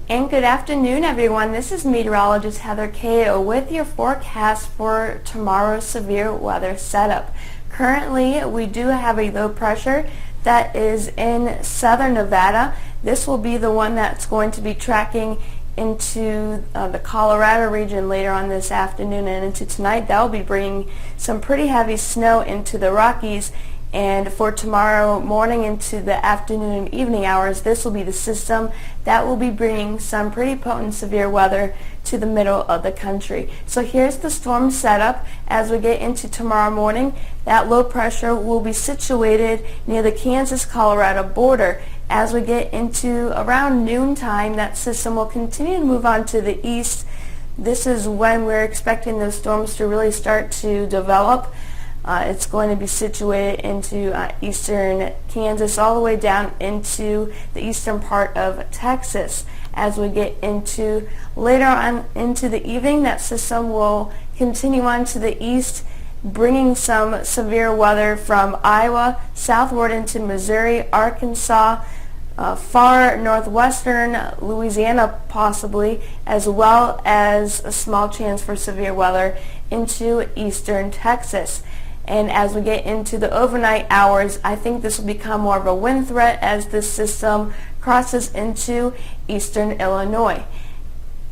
And good afternoon, everyone. This is meteorologist Heather Kay with your forecast for tomorrow's severe weather setup. Currently, we do have a low pressure that is in southern Nevada. This will be the one that's going to be tracking into the Colorado region later on this afternoon and into tonight. That will be bringing some pretty heavy snow into the Rockies. And for tomorrow morning into the afternoon and evening hours, this will be the system that will be bringing some pretty potent severe weather to the middle of the country. So here's the storm setup as we get into tomorrow morning. That low pressure will be situated near the Kansas-Colorado border. As we get into around noontime, that system will continue to move on to the east. This is when we're expecting those storms to really start to develop. It's going to be situated into eastern Kansas all the way down into the eastern part of Texas. As we get into later on into the evening, that system will continue on to the east, bringing some severe weather from Iowa southward into Missouri, Arkansas, far northwestern Louisiana possibly, as well as a small chance for severe weather into eastern Texas. And as we get into the overnight hours, I think this will become more of a wind threat as this system crosses into eastern Illinois.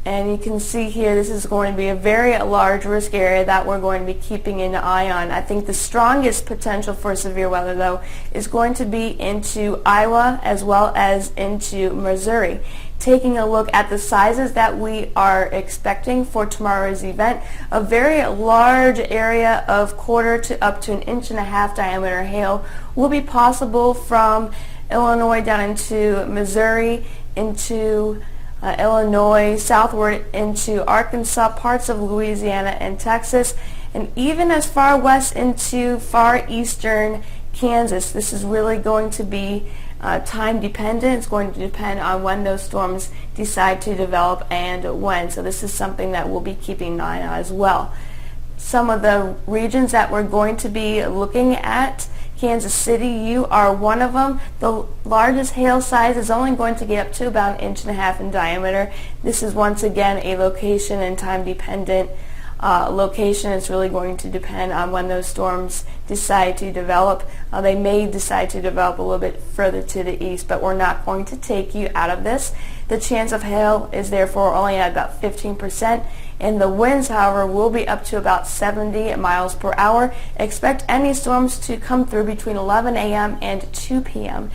And you can see here, this is going to be a very large risk area that we're going to be keeping an eye on. I think the strongest potential for severe weather, though, is going to be into Iowa as well as into Missouri. Taking a look at the sizes that we are expecting for tomorrow's event, a very large area of quarter to up to 1.5 inch diameter hail will be possible from Illinois down into Missouri, into Illinois, southward into Arkansas, parts of Louisiana and Texas, and even as far west into far eastern Kansas. This is really going to be time dependent. It's going to depend on when those storms decide to develop and when. So this is something that we'll be keeping an eye on as well. Some of the regions that we're going to be looking at, Kansas City, you are one of them. The largest hail size is only going to get up to about 1.5 inches in diameter. This is once again a location and time dependent location. It's really going to depend on when those storms decide to develop. They may decide to develop a little bit further to the east, but we're not going to take you out of this. The chance of hail is therefore only at about 15%, and the winds, however, will be up to about 70 miles per hour. Expect any storms to come through between 11 a.m. and 2 p.m.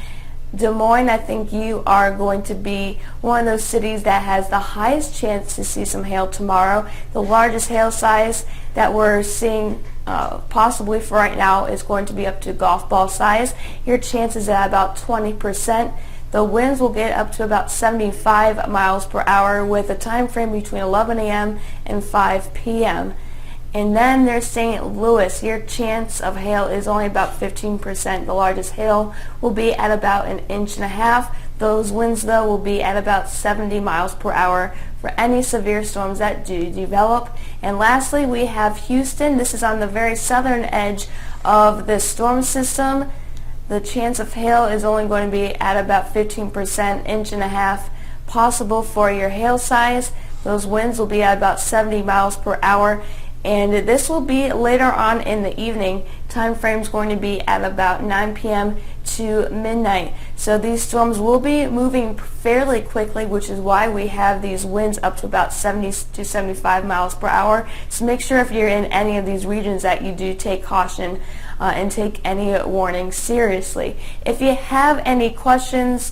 Des Moines, I think you are going to be one of those cities that has the highest chance to see some hail tomorrow. The largest hail size that we're seeing possibly for right now is going to be up to golf ball size. Your chances at about 20%. The winds will get up to about 75 miles per hour with a time frame between 11 a.m. and 5 p.m. And then there's St. Louis. Your chance of hail is only about 15%. The largest hail will be at about 1.5 inches. Those winds, though, will be at about 70 miles per hour for any severe storms that do develop. And lastly, we have Houston. This is on the very southern edge of this storm system. The chance of hail is only going to be at about 15%, 1.5 inches possible for your hail size. Those winds will be at about 70 miles per hour. And this will be later on in the evening. Time frame is going to be at about 9 p.m. to midnight. So these storms will be moving fairly quickly, which is why we have these winds up to about 70 to 75 miles per hour. So make sure if you're in any of these regions that you do take caution and take any warning seriously. If you have any questions,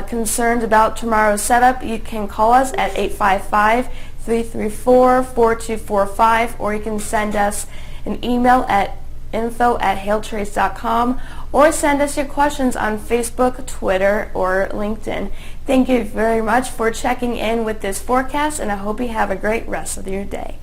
concerns about tomorrow's setup, you can call us at 855-334-4245, or you can send us an email at info@hailtrace.com, or send us your questions on Facebook, Twitter, or LinkedIn. Thank you very much for checking in with this forecast, and I hope you have a great rest of your day.